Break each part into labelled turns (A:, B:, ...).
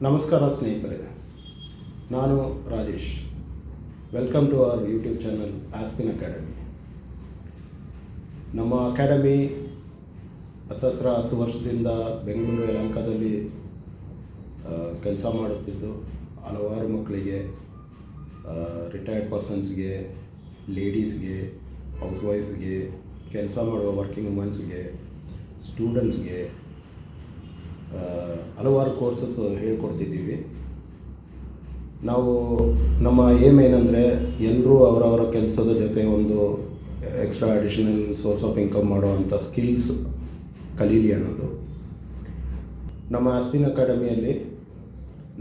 A: ನಮಸ್ಕಾರ ಸ್ನೇಹಿತರೆ, ನಾನು Rajesh. Welcome to our YouTube channel Aspin academy. ನಮ್ಮ ಅಕಾಡೆಮಿ ಹತ್ತತ್ರ 10 ವರ್ಷದಿಂದ ಬೆಂಗಳೂರು ಯಲಹಂಕದಲ್ಲಿ ಕೆಲಸ ಮಾಡುತ್ತಿದ್ದು ಹಲವಾರು ಮಕ್ಕಳಿಗೆ, ರಿಟೈರ್ಡ್ ಪರ್ಸನ್ಸ್ಗೆ, ಲೇಡೀಸ್ಗೆ, ಹೌಸ್ ವೈಫ್ಸ್ಗೆ, ಕೆಲಸ ಮಾಡುವ ವರ್ಕಿಂಗ್ ವುಮೆನ್ಸ್ಗೆ, ಸ್ಟೂಡೆಂಟ್ಸ್ಗೆ ಹಲವಾರು ಕೋರ್ಸಸ್ ಹೇಳ್ಕೊಡ್ತಿದ್ದೀವಿ. ನಾವು ನಮ್ಮ ಏಮ್ ಏನಂದರೆ ಎಲ್ಲರೂ ಅವರವರ ಕೆಲಸದ ಜೊತೆ ಒಂದು extra additional source of income ಮಾಡುವಂಥ ಸ್ಕಿಲ್ಸ್ ಕಲೀಲಿ ಅನ್ನೋದು. ನಮ್ಮ ಆಸ್ಪಿನ್ ಅಕಾಡೆಮಿಯಲ್ಲಿ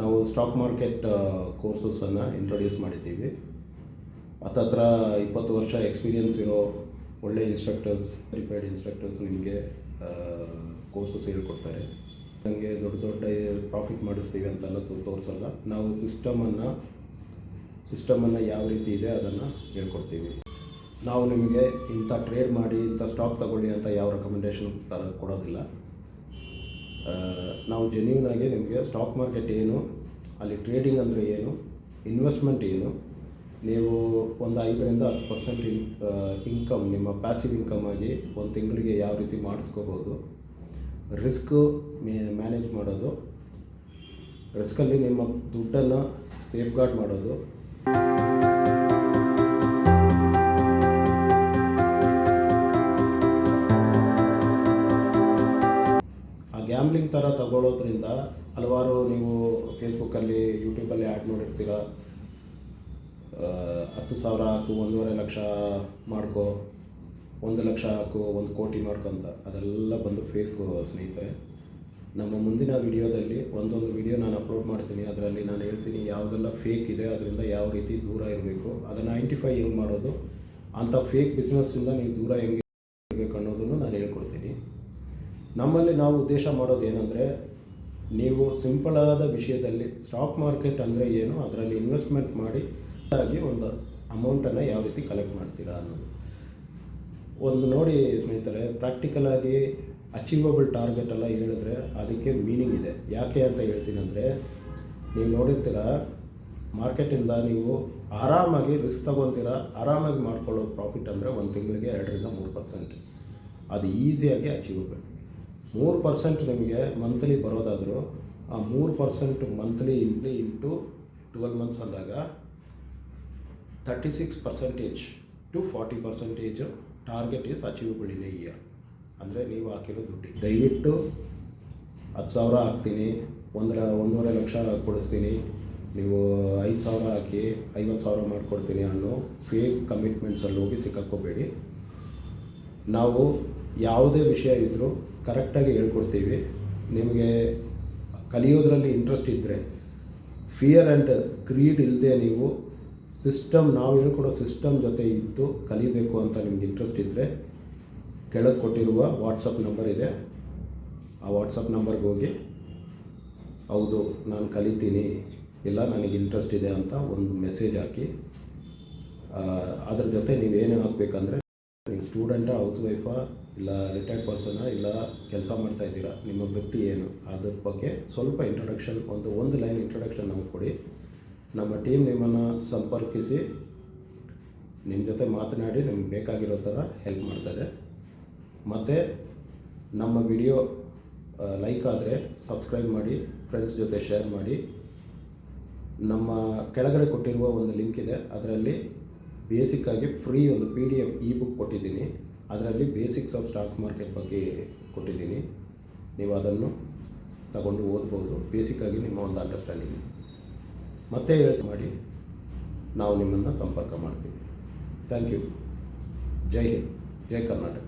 A: ನಾವು ಸ್ಟಾಕ್ ಮಾರ್ಕೆಟ್ ಕೋರ್ಸಸ್ಸನ್ನು ಇಂಟ್ರೊಡ್ಯೂಸ್ ಮಾಡಿದ್ದೀವಿ. ಹತ್ತತ್ರ 20 ವರ್ಷ ಎಕ್ಸ್ಪೀರಿಯನ್ಸ್ ಇರೋ ಒಳ್ಳೆ ಇನ್ಸ್ಟ್ರಕ್ಟರ್ಸ್, ರಿಪೇರ್ಡ್ ಇನ್ಸ್ಟ್ರಕ್ಟರ್ಸ್ ನಿಮಗೆ ಕೋರ್ಸಸ್ ಹೇಳ್ಕೊಡ್ತಾರೆ. ನನಗೆ ದೊಡ್ಡ ಪ್ರಾಫಿಟ್ ಮಾಡಿಸ್ತೀವಿ ಅಂತೆಲ್ಲ ತೋರಿಸಲ್ಲ. ನಾವು ಸಿಸ್ಟಮನ್ನು ಯಾವ ರೀತಿ ಇದೆ ಅದನ್ನು ಹೇಳ್ಕೊಡ್ತೀವಿ. ನಾವು ನಿಮಗೆ ಇಂಥ ಟ್ರೇಡ್ ಮಾಡಿ, ಇಂಥ ಸ್ಟಾಕ್ ತಗೊಳ್ಳಿ ಅಂತ ಯಾವ ರೆಕಮೆಂಡೇಷನ್ ಕೊಡೋದಿಲ್ಲ. ನಾವು ಜೆನ್ಯೂನಾಗಿ ನಿಮಗೆ ಸ್ಟಾಕ್ ಮಾರ್ಕೆಟ್ ಏನು, ಅಲ್ಲಿ ಟ್ರೇಡಿಂಗ್ ಅಂದರೆ ಏನು, ಇನ್ವೆಸ್ಟ್ಮೆಂಟ್ ಏನು, ನೀವು ಒಂದು 5-10% ಇನ್ಕಮ್ ನಿಮ್ಮ ಪ್ಯಾಸಿವ್ ಇನ್ಕಮ್ ಆಗಿ ಒಂದು ತಿಂಗಳಿಗೆ ಯಾವ ರೀತಿ ಮಾಡಿಸ್ಕೋಬೋದು, ರಿಸ್ಕು ಮ್ಯಾನೇಜ್ ಮಾಡೋದು, ರಿಸ್ಕಲ್ಲಿ ನಿಮ್ಮ ದುಡ್ಡನ್ನು ಸೇಫ್ ಗಾರ್ಡ್ ಮಾಡೋದು, ಆ ಗ್ಯಾಮ್ಲಿಂಗ್ ಥರ ತಗೊಳ್ಳೋದ್ರಿಂದ ಹಲವಾರು ನೀವು ಫೇಸ್ಬುಕ್ಕಲ್ಲಿ, ಯೂಟ್ಯೂಬಲ್ಲಿ ಆ್ಯಡ್ ನೋಡಿರ್ತೀರ. 10,000 ಹಾಕು, 1.5 ಲಕ್ಷ ಮಾಡ್ಕೊ, 1 ಲಕ್ಷ ಹಾಕು, 1 ಕೋಟಿ ಮಾಡ್ಕೊಂತ, ಅದೆಲ್ಲ ಬಂದು ಫೇಕು ಸ್ನೇಹಿತರೆ. ನಮ್ಮ ಮುಂದಿನ ವಿಡಿಯೋದಲ್ಲಿ ಒಂದೊಂದು ವಿಡಿಯೋ ನಾನು ಅಪ್ಲೋಡ್ ಮಾಡ್ತೀನಿ. ಅದರಲ್ಲಿ ನಾನು ಹೇಳ್ತೀನಿ ಯಾವುದೆಲ್ಲ ಫೇಕ್ ಇದೆ, ಅದರಿಂದ ಯಾವ ರೀತಿ ದೂರ ಇರಬೇಕು, ಅದನ್ನು ಐಡೆಂಟಿಫೈ ಹೆಂಗೆ ಮಾಡೋದು, ಅಂಥ ಫೇಕ್ ಬಿಸ್ನೆಸ್ಸಿಂದ ನೀವು ದೂರ ಹೆಂಗೆ ಇರಬೇಕು ಅನ್ನೋದನ್ನು ನಾನು ಹೇಳ್ಕೊಡ್ತೀನಿ. ನಮ್ಮಲ್ಲಿ ನಾವು ಉದ್ದೇಶ ಮಾಡೋದು ಏನಂದರೆ, ನೀವು ಸಿಂಪಲಾದ ವಿಷಯದಲ್ಲಿ ಸ್ಟಾಕ್ ಮಾರ್ಕೆಟ್ ಅಂದರೆ ಏನು, ಅದರಲ್ಲಿ ಇನ್ವೆಸ್ಟ್ಮೆಂಟ್ ಮಾಡಿ ಒಂದು ಅಮೌಂಟನ್ನು ಯಾವ ರೀತಿ ಕಲೆಕ್ಟ್ ಮಾಡ್ತೀರಾ ಅನ್ನೋದು. ಒಂದು ನೋಡಿ ಸ್ನೇಹಿತರೆ, ಪ್ರಾಕ್ಟಿಕಲಾಗಿ ಅಚೀವಬಲ್ ಟಾರ್ಗೆಟ್ ಎಲ್ಲ ಹೇಳಿದ್ರೆ ಅದಕ್ಕೆ ಮೀನಿಂಗ್ ಇದೆ. ಯಾಕೆ ಅಂತ ಹೇಳ್ತೀನಿ ಅಂದರೆ, ನೀವು ನೋಡಿರ್ತೀರ ಮಾರ್ಕೆಟಿಂದ ನೀವು ಆರಾಮಾಗಿ ರಿಸ್ಕ್ ತೊಗೊತೀರ, ಆರಾಮಾಗಿ ಮಾಡ್ಕೊಳ್ಳೋ ಪ್ರಾಫಿಟ್ ಅಂದರೆ ಒಂದು ತಿಂಗಳಿಗೆ 2-3%. ಅದು ಈಸಿಯಾಗಿ ಅಚೀವಬಲ್. 3% ನಿಮಗೆ ಮಂತ್ಲಿ ಬರೋದಾದರೂ, ಆ 3% ಮಂತ್ಲಿ ಇಂಟು 12 ಮಂತ್ಸ್ ಅಂದಾಗ 36% to 40% target is achievable in a year. ಅಂದರೆ ನೀವು ಹಾಕಿರೋ ದುಡ್ಡು. ದಯವಿಟ್ಟು 10,000 ಹಾಕ್ತೀನಿ, 1.5 ಲಕ್ಷ ಕೊಡಿಸ್ತೀನಿ, ನೀವು 5,000 ಹಾಕಿ 50,000 ಮಾಡಿಕೊಡ್ತೀನಿ ಅನ್ನೋ ಫೇಕ್ ಕಮಿಟ್ಮೆಂಟ್ಸಲ್ಲಿ ಹೋಗಿ ಸಿಕ್ಕಾಕ್ಕೋಬೇಡಿ. ನಾವು ಯಾವುದೇ ವಿಷಯ ಇದ್ದರೂ ಕರೆಕ್ಟಾಗಿ ಹೇಳ್ಕೊಡ್ತೀವಿ. ನಿಮಗೆ ಕಲಿಯೋದ್ರಲ್ಲಿ ಇಂಟ್ರೆಸ್ಟ್ ಇದ್ದರೆ, ಫಿಯರ್ ಆ್ಯಂಡ್ ಗ್ರೀಡ್ ಇಲ್ಲದೆ ನೀವು ನಾವು ಹೇಳ್ಕೊಡೋ ಸಿಸ್ಟಮ್ ಜೊತೆ ಇದ್ದು ಕಲಿಬೇಕು ಅಂತ ನಿಮ್ಗೆ ಇಂಟ್ರೆಸ್ಟ್ ಇದ್ದರೆ, ಕೆಳಗೆ ಕೊಟ್ಟಿರುವ ವಾಟ್ಸಪ್ ನಂಬರ್ ಇದೆ, ಆ ವಾಟ್ಸಪ್ ನಂಬರ್ಗೆ ಹೋಗಿ ಹೌದು ನಾನು ಕಲಿತೀನಿ, ಇಲ್ಲ ನನಗೆ ಇಂಟ್ರೆಸ್ಟ್ ಇದೆ ಅಂತ ಒಂದು ಮೆಸೇಜ್ ಹಾಕಿ. ಅದ್ರ ಜೊತೆ ನೀವೇನೇ ಹಾಕಬೇಕಂದ್ರೆ, ನೀವು ಸ್ಟೂಡೆಂಟಾ, ಹೌಸ್ ವೈಫಾ, ಇಲ್ಲ ರಿಟೈರ್ಡ್ ಪರ್ಸನಾ, ಇಲ್ಲ ಕೆಲಸ ಮಾಡ್ತಾಯಿದ್ದೀರಾ, ನಿಮ್ಮ ವೃತ್ತಿ ಏನು, ಅದ್ರ ಬಗ್ಗೆ ಸ್ವಲ್ಪ ಇಂಟ್ರೊಡಕ್ಷನ್, ಒಂದು ಲೈನ್ ಇಂಟ್ರೊಡಕ್ಷನ್ ನಮಗೆ ಕೊಡಿ. ನಮ್ಮ ಟೀಮ್ ನಿಮ್ಮನ್ನು ಸಂಪರ್ಕಿಸಿ ನಿಮ್ಮ ಜೊತೆ ಮಾತನಾಡಿ ನಿಮ್ಗೆ ಬೇಕಾಗಿರೋ ಥರ ಹೆಲ್ಪ್ ಮಾಡ್ತಾರೆ. ಮತ್ತು ನಮ್ಮ ವಿಡಿಯೋ ಲೈಕ್ ಆದರೆ ಸಬ್ಸ್ಕ್ರೈಬ್ ಮಾಡಿ, ಫ್ರೆಂಡ್ಸ್ ಜೊತೆ ಶೇರ್ ಮಾಡಿ. ನಮ್ಮ ಕೆಳಗಡೆ ಕೊಟ್ಟಿರುವ ಒಂದು ಲಿಂಕ್ ಇದೆ, ಅದರಲ್ಲಿ ಬೇಸಿಕ್ಕಾಗಿ ಫ್ರೀ ಒಂದು PDF ಇ-ಬುಕ್ ಕೊಟ್ಟಿದ್ದೀನಿ. ಅದರಲ್ಲಿ ಬೇಸಿಕ್ಸ್ ಆಫ್ ಸ್ಟಾಕ್ ಮಾರ್ಕೆಟ್ ಬಗ್ಗೆ ಕೊಟ್ಟಿದ್ದೀನಿ. ನೀವು ಅದನ್ನು ತಗೊಂಡು ಓದ್ಬೋದು. ಬೇಸಿಕ್ಕಾಗಿ ನಿಮ್ಮ ಒಂದು ಅಂಡರ್ಸ್ಟ್ಯಾಂಡಿಂಗ್ ಮತ್ತೆ ಮಾಡಿ ನಾವು ನಿಮ್ಮನ್ನು ಸಂಪರ್ಕ ಮಾಡ್ತೀವಿ. Thank you. ಜೈ ಹಿಂದ್, ಜೈ ಕರ್ನಾಟಕ.